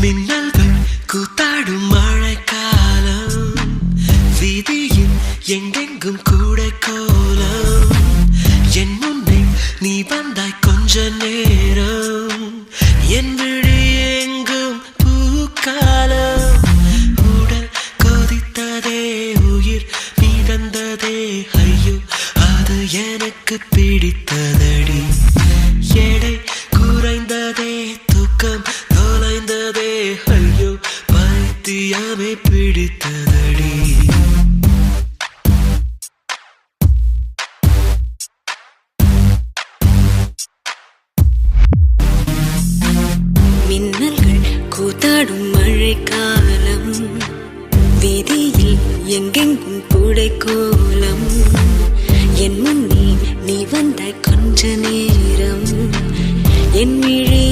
மின்னல்கள் கூத்தாடும் மழைக்காலம், வீதியில் எங்கெங்கும் கூட கோலம். என் முன்னே நீ வந்தாய் கொஞ்ச நேரம், என் விழி எங்கும் பூக்காலம். உடல் கொதித்ததே, உயிர் மிதந்ததே, ஐயோ அது எனக்கு பிடித்ததடி. எடை குறைந்ததே, தூக்கம் தொலைந்ததே, ஐயோ பைத்தியமே பிடித்ததடி. மின்னல்கள் கூத்தாடும் மழைக்காலம், வீதியில் எங்கெங்கும் கூடை கோலம். என் முன்னே நீ வந்தாய் கொஞ்ச நேரம், என் விழி